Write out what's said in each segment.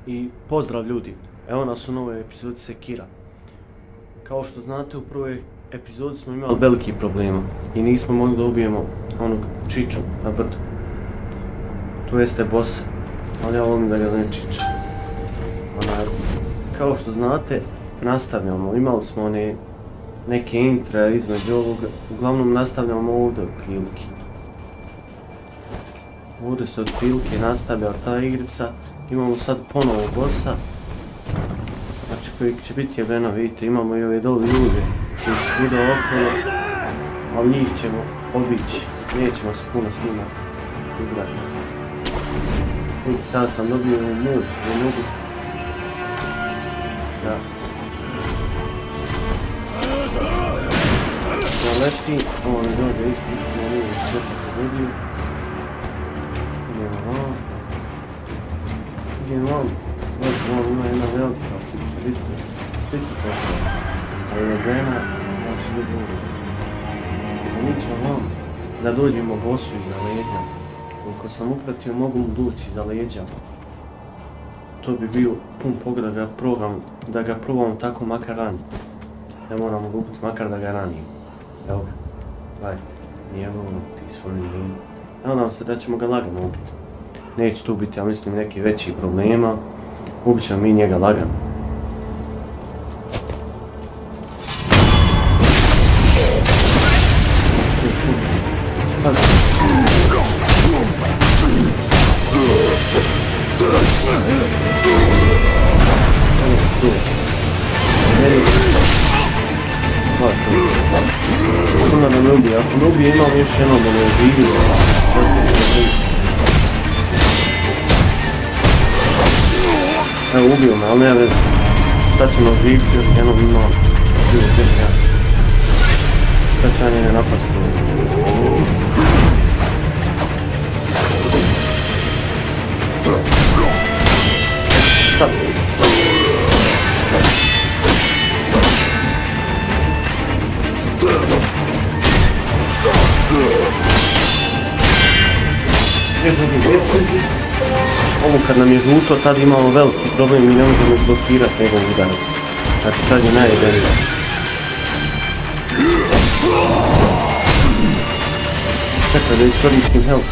I pozdrav ljudi, evo nas u novoj epizodi Sekira. Kao što znate, u prvoj epizodi smo imali veliki problema i nismo mogli da ubijemo onog čiču na brdu. To jeste bossa, ali ja volim da ga ne čiča. Kao što znate, nastavljamo, imali smo neke intre između ovoga, uglavnom nastavljamo ovdje otprilike. Ovdje se otprilike nastavlja ta igrica, imamo sad ponovo bossa, znači koji će biti jebeno, vidite, imamo i ove dole ljude koji su svuda okolo, ali njih ćemo obići, nećemo se puno s njima igrati. Vidite, sad sam dobio ovu moć koju mogu da leti, ovo ne dođe ispušno, ovo je sve tako vidio. Idemo vam, ima jedna velika ptica, vidite poslije, a je jebena, znači ne bude. Mi ćemo vam da dođemo bossu iza leđa, koliko sam upratio mogu mu doći iza leđa. To bi bio pun pogled da ga probam tako makar raniti. Ne moramo gubiti makar da ga ranimo. Evo ga, gledajte, nije ovo ti svoju liniju. Evo nam se da ćemo ga lagano ubiti. Neće tu biti, ja mislim, neki veći problema. Ubit ćemo mi njega lagano. Onda da me ubije, ako me ubije imam još jedno da me ubije. Evo, ubio me, ali nema veze. Sad ćemo živiti još jednom imam. Sad će ja njene napasti. Sad. Ovo kad nam je žuto, tad imamo veliki problem i ne možemo blokirati njegov udarac. Znači tad je najjedenije. Čekaj da iskoristim health.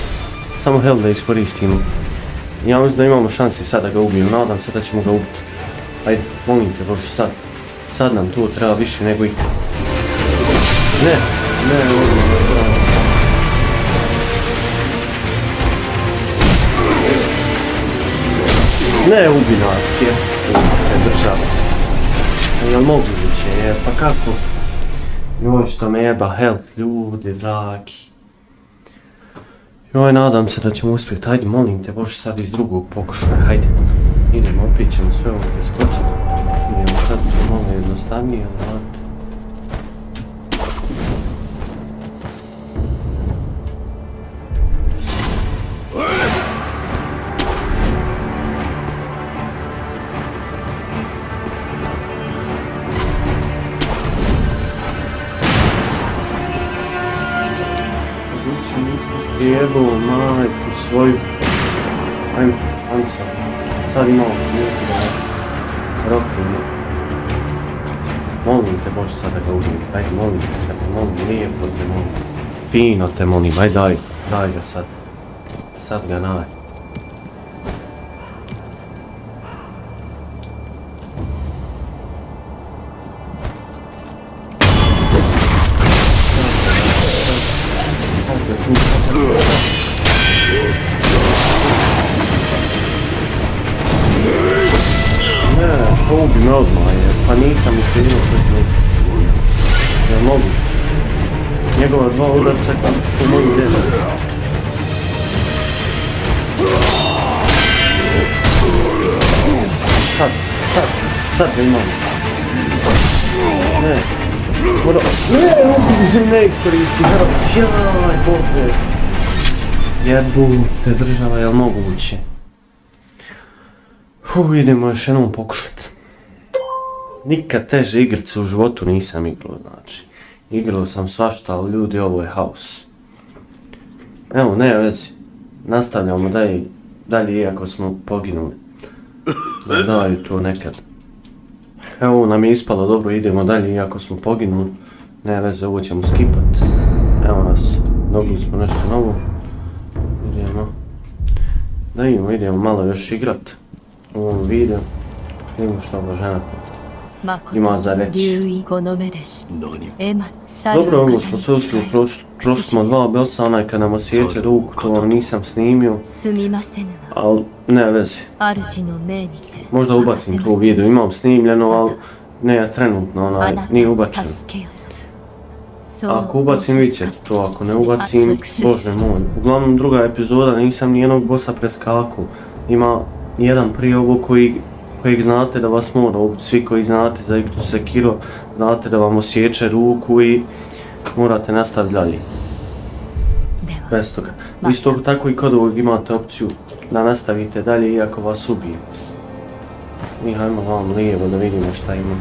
Samo health da iskoristimo. Ja mislim da imamo šanse sad da ga ubiju, nadam se da ćemo ga ubiti. Ajde, molim te Bože, sad. Sad nam to treba više nego ikad. Ne, ovdje sad. Ne, ubi nas je, država. Jel moguće je, pa kako? Joj, što me jeba health, ljudi dragi. Joj, nadam se da ćemo uspjeti, hajde, molim te Bože, sad iz drugog pokušaja, hajde. Idemo, opet ćemo sve ovo preskočiti. Idemo sad malo jednostavnije, znate. Jebo, majku svoju. Ajmo sad imamo minutu da rokujemo. Molim te Bože sad da ga ubijem, ajde molim te, kad te molim, lijepo te molim. Fino te molim, ajde daj ga sad. Sad ga naj. Ovo bi me odmah jer, pa nisam ih krenuo čak jel moguće? Njegova dva udarca po moju djelu. Sad ga imam. Ne iskoristi, jaj Bože. Jebu te država, jel moguće? Idemo još jednom pokušati. Nikad teže igrice u životu nisam igrao, znači. Igrao sam svašta, ali ljudi, ovo je haos. Evo, ne vezi. Nastavljamo dalje, iako smo poginuli. da daju to nekad. Evo, ovo nam je ispalo dobro, idemo dalje, iako smo poginuli. Ne veze, ovo ćemo skipat. Evo nas, dobili smo nešto novo. Idemo malo još igrat u ovom videu. Vidimo što ova žena ima za reći. Dobro, ovo smo sve uspjeli, prošli smo 2 bossa, onaj kad nam osjeća ruku, to vam nisam snimio. Ali ne vezi. Možda ubacim to u video, imam snimljeno, ali ne trenutno, nije ubačeno. Ako ubacim vidjet ćete to, ako ne ubacim, bože moj. Uglavnom druga epizoda, nisam nijednog bossa preskakao. Ima jedan prije ovo kojeg znate da vas mora ubiti, svi koji znate za igru Sekiro, znate da vam osjeća ruku i morate nastaviti dalje. Bez toga. Isto tako i kod ovog imate opciju da nastavite dalje iako vas ubije. Mi hajmo vam lijevo da vidimo šta ima.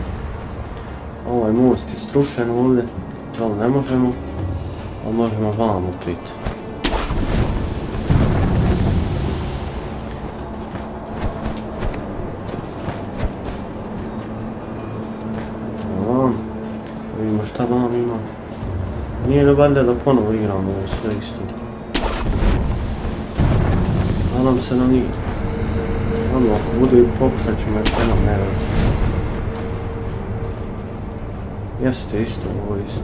Ovaj most je strušen ovdje. Dole ne možemo, ali možemo vam upiti. Vam, vidimo šta vam ima. Nije li valjda da ponovo igramo ovo sve isto. Nadam se da nije. Ono, ako bude i pokušat ćemo još jednom, ne vezi. Jeste isto, ovo isto.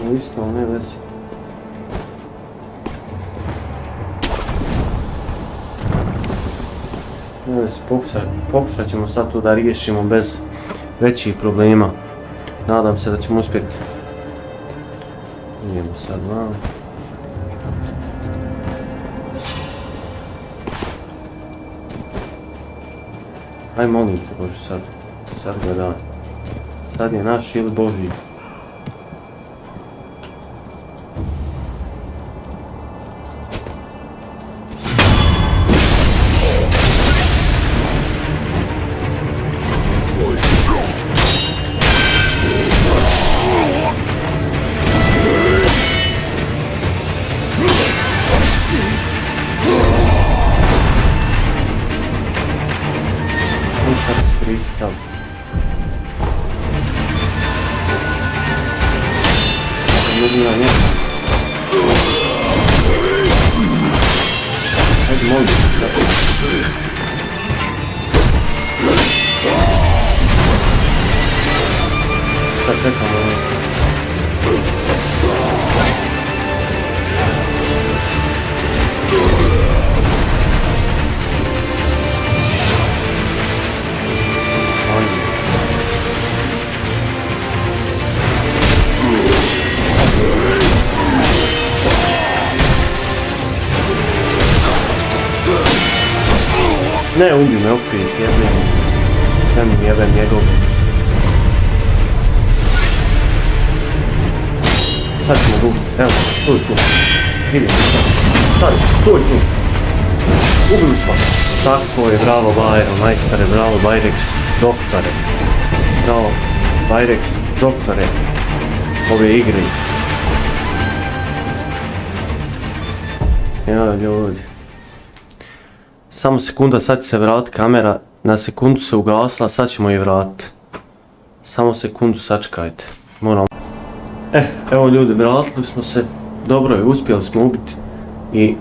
Ovo isto, ali ne vezi. Ne vezi, pokušat ćemo sad to da riješimo bez većih problema. Nadam se da ćemo uspjeti. Idemo sad van. Aj molim te Bože sad gledaj. Sad je naš ili Božji. Sad čekamo. Ne, ubi me opet, jebem. Sve mi jebem njegove. Sad ćemo rušiti, evo, tu je tu. Vidim, sad, tu je tu. Ubili smo. Tako je, bravo Bajro, majstore, bravo Bajrex, doktore. Bravo, Bajrex, doktore ove igre. Evo ljudi. Samo sekunda, sad će se vratiti kamera, na sekundu se ugasla, sad ćemo je vratiti. Samo sekundu, sačekajte. Moram. Evo ljudi, vratili smo se, dobro je, uspjeli smo ubiti. I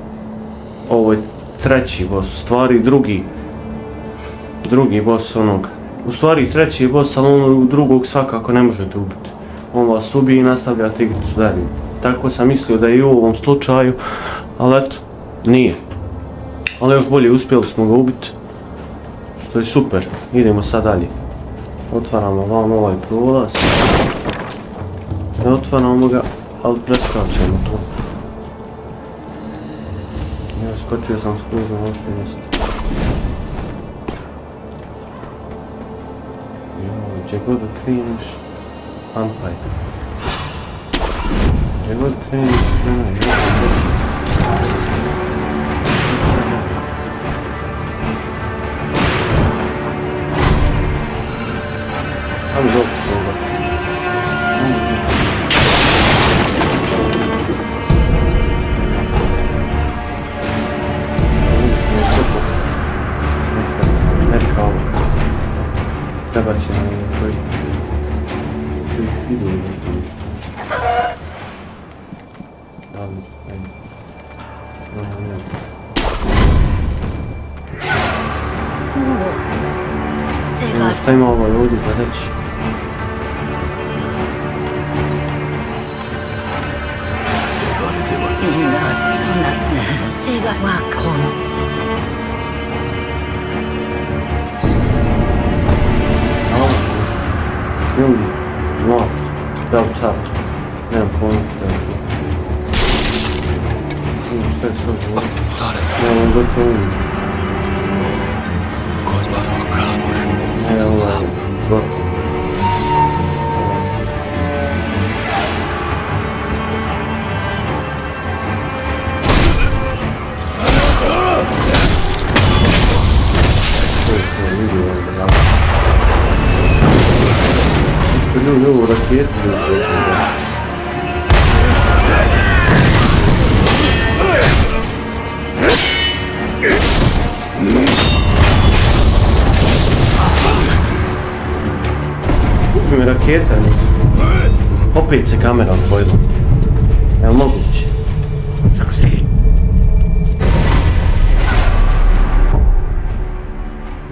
ovo je treći boss, u stvari drugi boss onog. U stvari treći boss, ali onog drugog svakako ne možete ubiti. On vas ubije i nastavljate igricu dalje. Tako sam mislio da je i u ovom slučaju, ali eto, nije. Ali još bolje, uspjeli smo ga ubiti, što je super. Idemo sad dalje. Otvaramo vam ovaj prolaz. Ne otvaramo ga, ali preskačemo to. Ja skočio sam skroz na vaše mjesto. Joj, gdje god da kreneš, ampaj. Gdje god kreneš, krenaj, Ajmo dobro toga. Treba će nam koji idu nešto. Ali, ajde. Ne. Šta ima ovo ovdje za reći? Ljudi, no, Belčar, nemam pojma šta je to. Šta je sve ovo? Nemam gotovo. Ne, ovo je gotovo. Ovo raketu da počne da. Kupi mi raketa, opet se kamera odvojila. Jel moguće?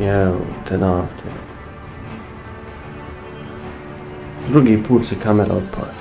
Jevo te na te. Drugi put se kamera odpala.